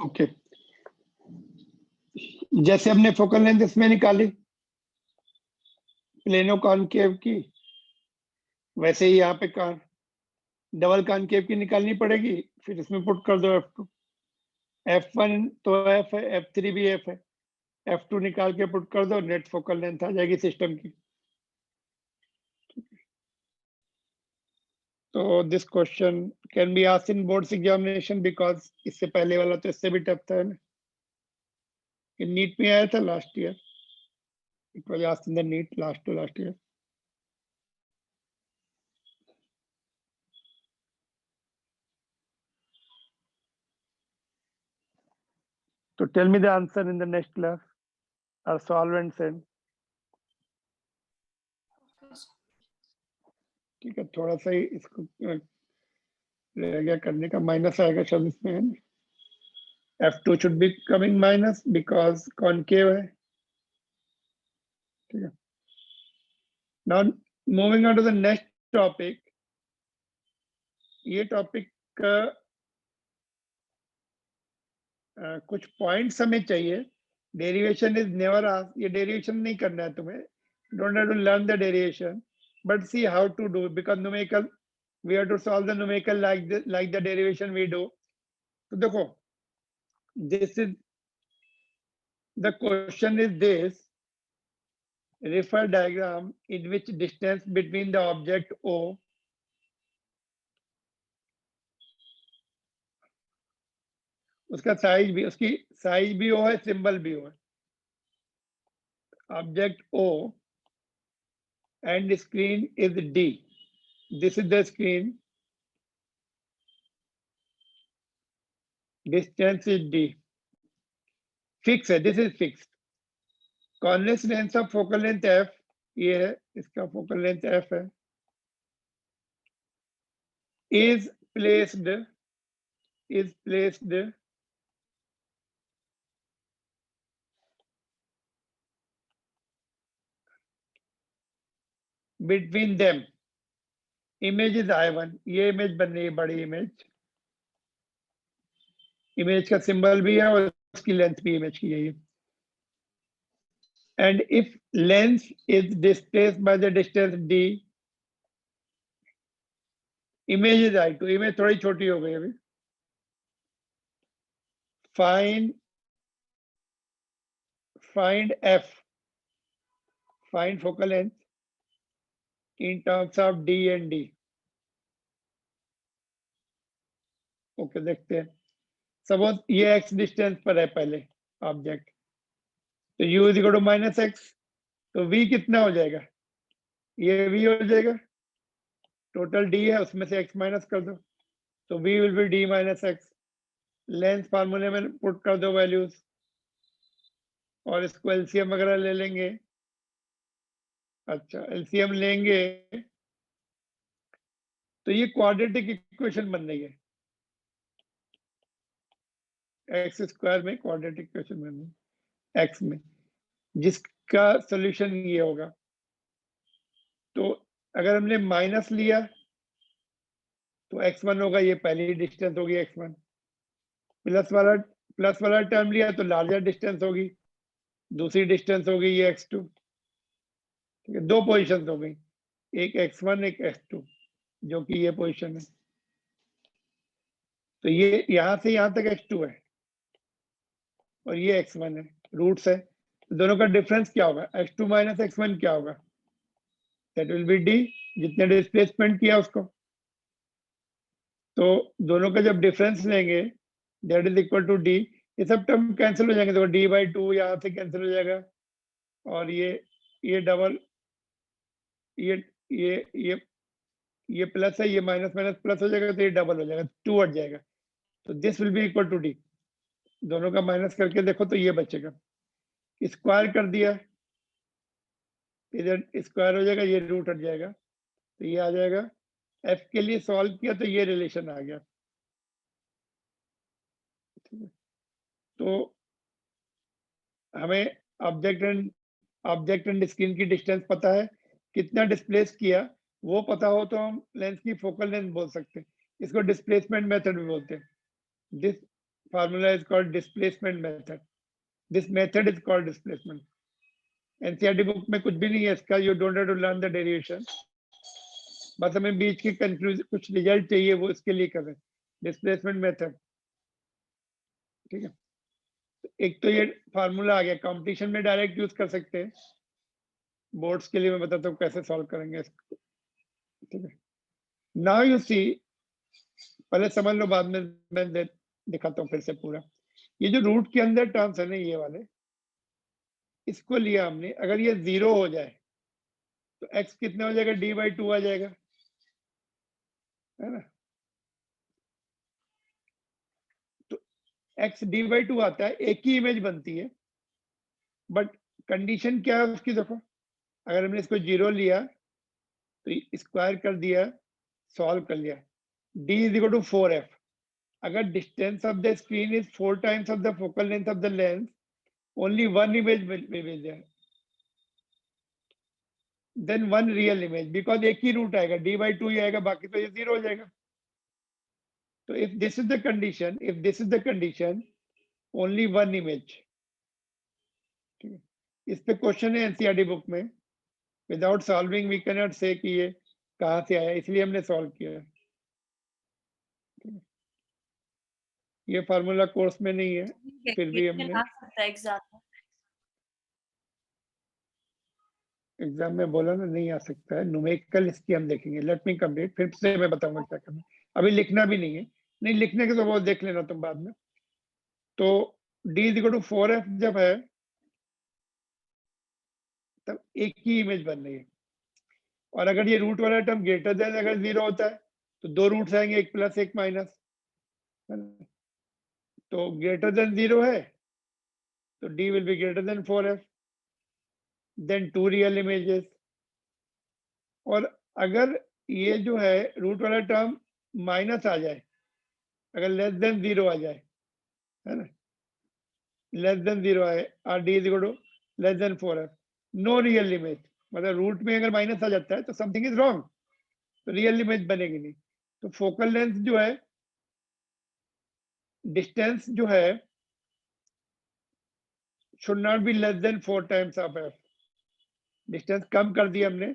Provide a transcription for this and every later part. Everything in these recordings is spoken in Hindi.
ओके, जैसे हमने फोकल लेंथ इसमें निकाली प्लेनो कॉनकेव की, वैसे ही यहाँ पे डबल कॉनकेव की निकालनी पड़ेगी। फिर इसमें पुट कर दो F2, F1 तो F है, F3 भी F है, F2 निकाल के पुट कर दो, नेट फोकल लेंथ आ जाएगी सिस्टम की। तो this question can be asked in boards examination because इससे पहले वाला तो इससे भी टफ था ना, ये नीट में आया था last year, it was asked in the NEET last to last year. So tell me the answer in the next class or solve and send. ठीक है, थोड़ा सा ही इसको रह गया करने का, माइनस आएगा शब्द इसमें है। F2 should be coming minus because concave है। ठीक है, now moving on to the next topic, ये टॉपिक का कुछ पॉइंट्स हमें चाहिए। डेरिवेशन इज नेवर आस्क्ड, ये डेरिवेशन नहीं करना है तुम्हें, don't have to learn the derivation but see how to do because numerical we have to solve the numerical like the derivation we do. तो देखो, this is the question is this, refer diagram in which distance between the object O उसका साइज भी, उसकी साइज भी O है, सिंबल भी O है। Object O and screen is D, this is the screen, distance is D, fix है, this is fixed, corner length of focal length F, ये है, इसका फोकल लेंथ F है, is placed between them, image is I1, ये इमेज बन रही है, बड़ी इमेज, इमेज का सिंबल भी है और उसकी लेंथ भी इमेज की है। And if length is displaced by the distance d, image is I2, image थोड़ी छोटी हो गई अभी। find F, find focal length in terms of D and D। Okay, देखते हैं। सपोज ये x डिस्टेंस पर है पहले ऑब्जेक्ट, तो u is equal to minus x, तो v कितना हो जाएगा, ये v हो जाएगा, टोटल d है उसमें से x माइनस कर दो, तो v will be d minus x. Length फार्मूले में पुट कर दो वैल्यूज और इसको एलसीएम वगैरह ले लेंगे। अच्छा, एलसीएम लेंगे तो ये क्वाड्रेटिक इक्वेशन बन रही है, एक्स स्क्वायर में क्वाड्रेटिक इक्वेशन बन रही है एक्स में, जिसका सॉल्यूशन ये होगा। तो अगर हमने माइनस लिया तो x1 होगा, ये पहली डिस्टेंस होगी x1, प्लस वाला टर्म लिया तो लार्जर डिस्टेंस होगी, दूसरी डिस्टेंस होगी ये x2। ठीक है, दो पोजीशंस हो गई, एक x1 एक x2, जो कि ये पोजीशन है। तो ये यहां से यहां तक x2 है और ये x1 है, रूट्स है, तो दोनों का डिफरेंस क्या होगा, x2 माइनस x1 क्या होगा, दैट विल बी d, जितने डिस्प्लेसमेंट किया उसको। तो दोनों का जब डिफरेंस लेंगे that is equal to d, ये सब टर्म कैंसिल हो जाएंगे, तो d/2 यहाँ से कैंसिल हो जाएगा, और ये डबल, ये प्लस है, ये माइनस माइनस प्लस हो जाएगा, तो ये डबल हो जाएगा, 2 हट जाएगा, तो this will be equal to d। दोनों का माइनस करके देखो तो ये बचेगा, स्क्वायर कर दिया, इधर स्क्वायर हो जाएगा, ये रूट हट जाएगा, तो ये आ जाएगा। f के लिए सॉल्व किया तो ये रिलेशन आ गया। तो हमें ऑब्जेक्ट एंड स्क्रीन की डिस्टेंस पता है, कितना डिस्प्लेस किया वो पता हो तो हम लेंस की फोकल लेंथ बोल सकते हैं, इसको डिस्प्लेसमेंट मेथड भी बोलते हैं। formula is called displacement method. This method is called displacement. NCERT book में कुछ भी नहीं है इसका, you don't have to learn the derivation, बस हमें बीच की कंक्लूजन कुछ रिजल्ट चाहिए, वो इसके लिए कर रहे हैं डिस्प्लेसमेंट मेथड। ठीक है, एक तो ये फार्मूला आ गया, कंपटीशन में डायरेक्ट यूज कर सकते हैं, बोर्ड्स के लिए मैं बताता हूँ कैसे सॉल्व करेंगे इसको। ठीक है, नाउ यू सी, पहले समझ लो, बाद में मैं दिखाता हूँ फिर से पूरा। ये जो रूट के अंदर टर्म्स है ना, ये वाले, इसको लिया हमने, अगर ये 0 हो जाए तो x कितना हो जाएगा, d/2 आ जाएगा, है ना। तो x d/2 आता है, एक ही इमेज बनती है, बट कंडीशन क्या है उसकी, देखो अगर हमने इसको 0 लिया तो स्क्वायर कर दिया, सॉल्व कर लिया, d is equal to 4f। अगर distance of the screen is 4 times of the focal length of the lens, only one image will there, then one real image, because एक ही रूट आएगा, d/2 ही आएगा, बाकी तो ये 0 हो जाएगा। तो if this is the condition, only one image। ठीक है, इस पे क्वेश्चन है एनसीईआरटी बुक में, without solving we can not say कि ये कहाँ से आया, इसलिए हमने सॉल्व किया। ये फार्मूला कोर्स में नहीं है, फिर भी हमने एग्जाम में बोला ना, नहीं आ सकता है न्यूमेरिकल, इसकी हम देखेंगे। लेट मी कंप्लीट, फिर से मैं बताऊंगा क्या करना, अभी लिखना भी नहीं है, नहीं लिखने के तो वो देख लेना तुम बाद में। तो d is equal to 4f जब है, तब एक ही इमेज बन रही है, और अगर ये रूट वाला टर्म ग्रेटर देन अगर 0 होता है तो दो रूट्स आएंगे, एक प्लस एक माइनस, तो ग्रेटर देन 0 है तो d will be greater than 4f, then 2 real images. और अगर ये जो है रूट वाला टर्म माइनस आ जाए, अगर लेस देन 0 आ जाए, है ना, लेस देन 0 आए, और d is equal to less than 4f, no real image, मतलब रूट में अगर माइनस आ जाता है तो समथिंग इज रॉन्ग, तो रियल इमेज बनेगी नहीं। तो फोकल लेंथ जो है, डिस्टेंस जो है, should not be less than 4 times of f। Distance कम कर दिया हमने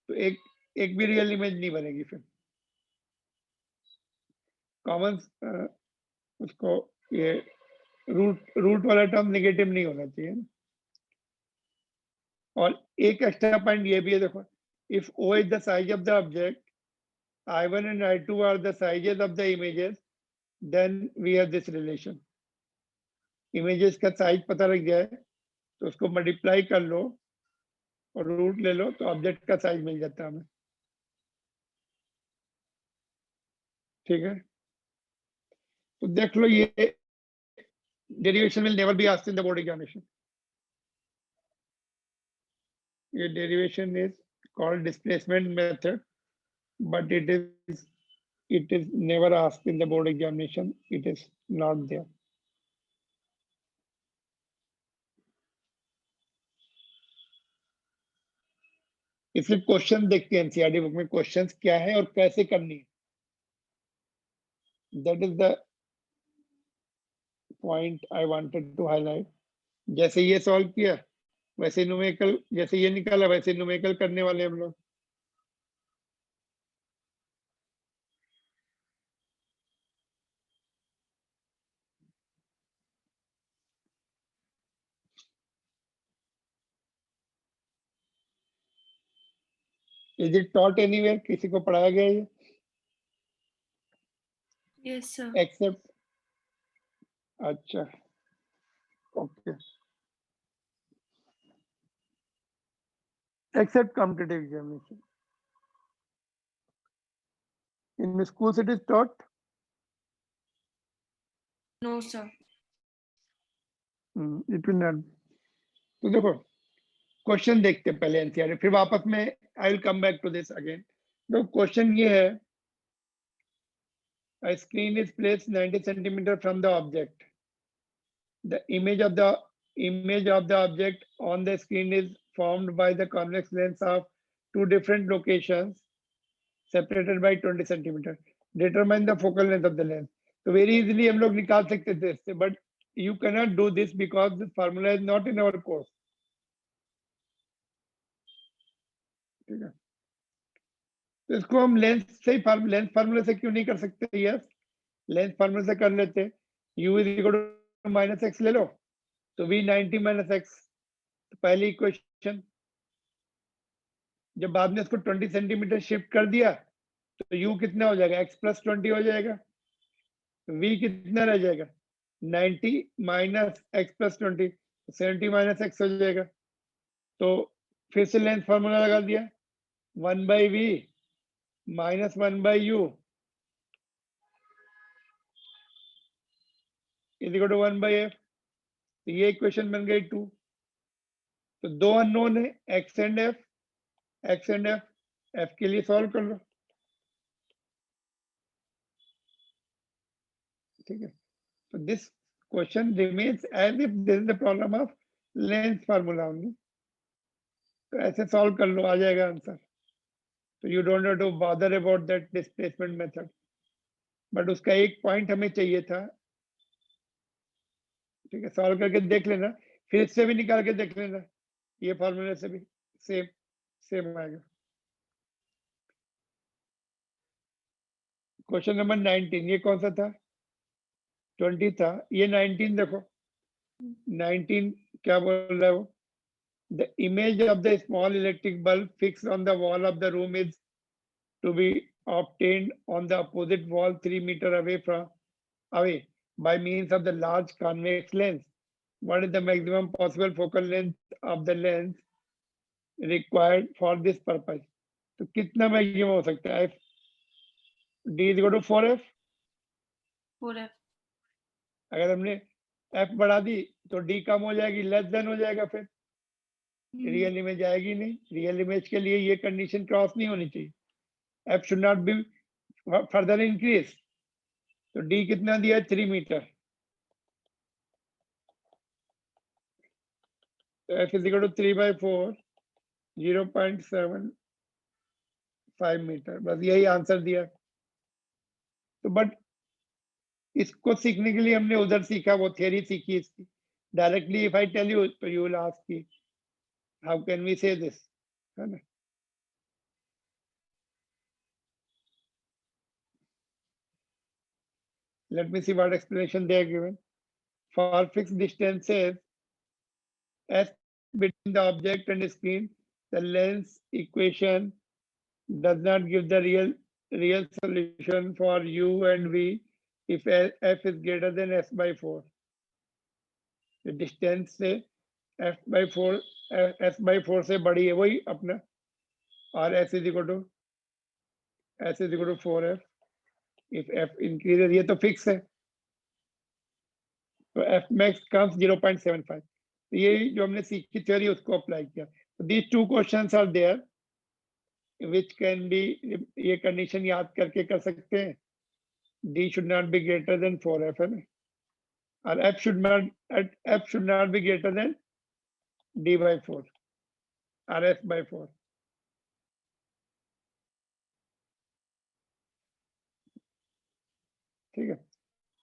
तो एक भी रियल इमेज नहीं बनेगी, फिर कॉमन उसको ये रूट वाला टर्म नेगेटिव नहीं होना चाहिए। और एक एक्स्ट्रा पॉइंट ये भी है, देखो, if O is the size of the object, I1 and I2 are the sizes of the images, then we have this relation। Images का साइज पता लग जाए तो उसको मल्टीप्लाई कर लो और रूट ले लो, तो ऑब्जेक्ट का साइज मिल जाता है हमें। ठीक है, तो देख लो, ये derivation will never be asked in the board examination. ये derivation is called displacement method, but it is never asked in the board examination, it is not there। इसलिए क्वेश्चन देखते हैं एनसीईआरटी बुक में, क्वेश्चंस क्या है और कैसे करनी है, that is the point I wanted to highlight. जैसे ये सॉल्व किया वैसे न्यूमेरिकल, जैसे ये निकाला वैसे न्यूमेरिकल करने वाले हम लोग। इज इट टॉट एनीवेयर, किसी को पढ़ाया गया ये? Yes sir. एक्सेप्ट, अच्छा, okay, except competitive examination, in schools it is taught? No sir. It will not. तो देखो, क्वेश्चन देखते हैं पहले एनसीईआरटी, फिर वापस में I will come back to this again. तो क्वेश्चन ये है, a screen is placed 90 centimeter from the object, the image of the object on the screen is formed by the convex lens of two different locations separated by 20 centimeter, determine the focal length of the lens। तो वेरी इजीली हम लोग निकाल सकते थे इससे, but you can not do this because this formula is not in our course. ठीक है, तो इसको हम लेंथ से ही लेंथ फार्मूले से क्यों नहीं कर सकते? यस, लेंथ फार्मूले से कर लेते। u is equal to minus x ले लो, तो v 90 माइनस एक्स, तो पहली इक्वेशन। जब बाद में इसको 20 सेंटीमीटर शिफ्ट कर दिया तो u कितना हो जाएगा? x प्लस 20 हो जाएगा। v कितना रह जाएगा? 90 minus x plus 20, 70 minus x हो जाएगा। तो फिर से लेंथ फार्मूला लगा दिया, 1 by v minus 1 by u is equal to 1 by f. तो ये इक्वेशन बन गई 2। तो दो अननोन है, x and f. X and f के लिए सॉल्व कर लो। ठीक है, तो this question remains as if this is the problem of length formula only. तो ऐसे सॉल्व कर लो, आ जाएगा आंसर। तो you don't have to bother about that displacement method. But उसका एक पॉइंट हमें चाहिए था। ठीक है, सॉल्व करके देख लेना, फिर इससे भी निकाल के देख लेना, ये फॉर्मूले से भी सेम सेम आएगा। क्वेश्चन नंबर 19, ये कौन सा था? 20 था, ये 19 देखो। 19 क्या बोल रहा है वो? The image of the small electric bulb fixed on the wall of the room is to be obtained on the opposite wall 3 meters away by means of the large convex lens. What is the maximum possible focal length of the lens required for this purpose? तो कितना मैक्सिमम हो सकता है? d is equal to 4f। 4f। अगर हमने f बढ़ा दी तो d कम हो जाएगी, लेस देन हो जाएगा, फिर रियल इमेज आएगी नहीं। रियल इमेज के लिए ये कंडीशन क्रॉस नहीं होनी चाहिए, f should not be further increase। तो d कितना दिया है? 3 मीटर। तो f is equal to 3/4, 0.75 metre. बस यही आंसर दिया। तो बट इसको सीखने के लिए हमने उधर सीखा, वो थियरी सीखी इसकी। Directly if I tell you तो यू विल आस्क की how can we say this, है ना? Let me see what explanation they are given. For fixed distances s between the object and screen, the lens equation does not give the real solution for u and v if f is greater than s by 4. The distance से f by 4 s by 4 से बड़ी है वही अपना, और s is equal to 4f if f increases, ये तो फिक्स है। तो f max comes 0.75। तो ये जो हमने सीखी थ्योरी उसको अप्लाई किया। तो these two questions are there which can be, ये कंडीशन याद करके कर सकते हैं। d should not be greater than 4f, है ना? और f should not be greater than d by 4 or s by 4। ठीक है,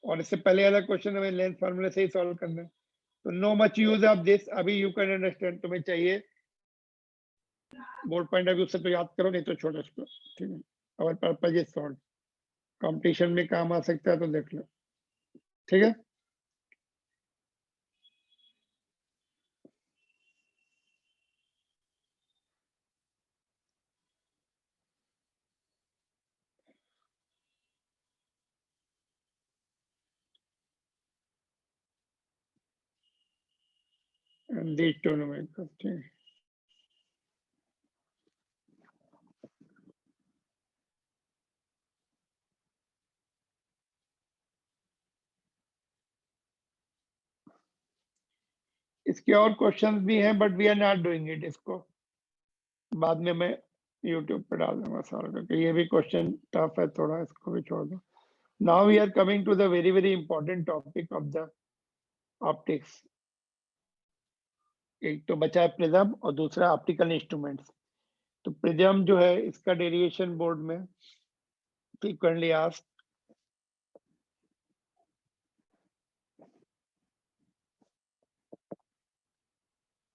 और इससे पहले वाला क्वेश्चन हमें लेंथ फार्मूले से ही सॉल्व करना है। तो no much use of this, अभी यू कैन अंडरस्टैंड। तुम्हें चाहिए बोर्ड पॉइंट ऑफ व्यू से तो याद करो, नहीं तो छोड़ो इसको। ठीक है, और पर्पज इज सॉल्व, कंपटीशन में काम आ सकता है तो देख लो। ठीक है, these two numericals। ठीक है, इसके और क्वेश्चंस भी हैं but we are not doing it. इसको बाद में मैं यूट्यूब पे डाल दूंगा सॉल्व करके। ये भी क्वेश्चन टफ है थोड़ा, इसको भी छोड़ दो। Now we are coming to the very very important topic of the optics. एक तो बचा है प्रिज्म और दूसरा ऑप्टिकल इंस्ट्रूमेंट्स। तो प्रिज्म जो है इसका डेरिवेशन बोर्ड में फ्रीक्वेंटली आस्क्ड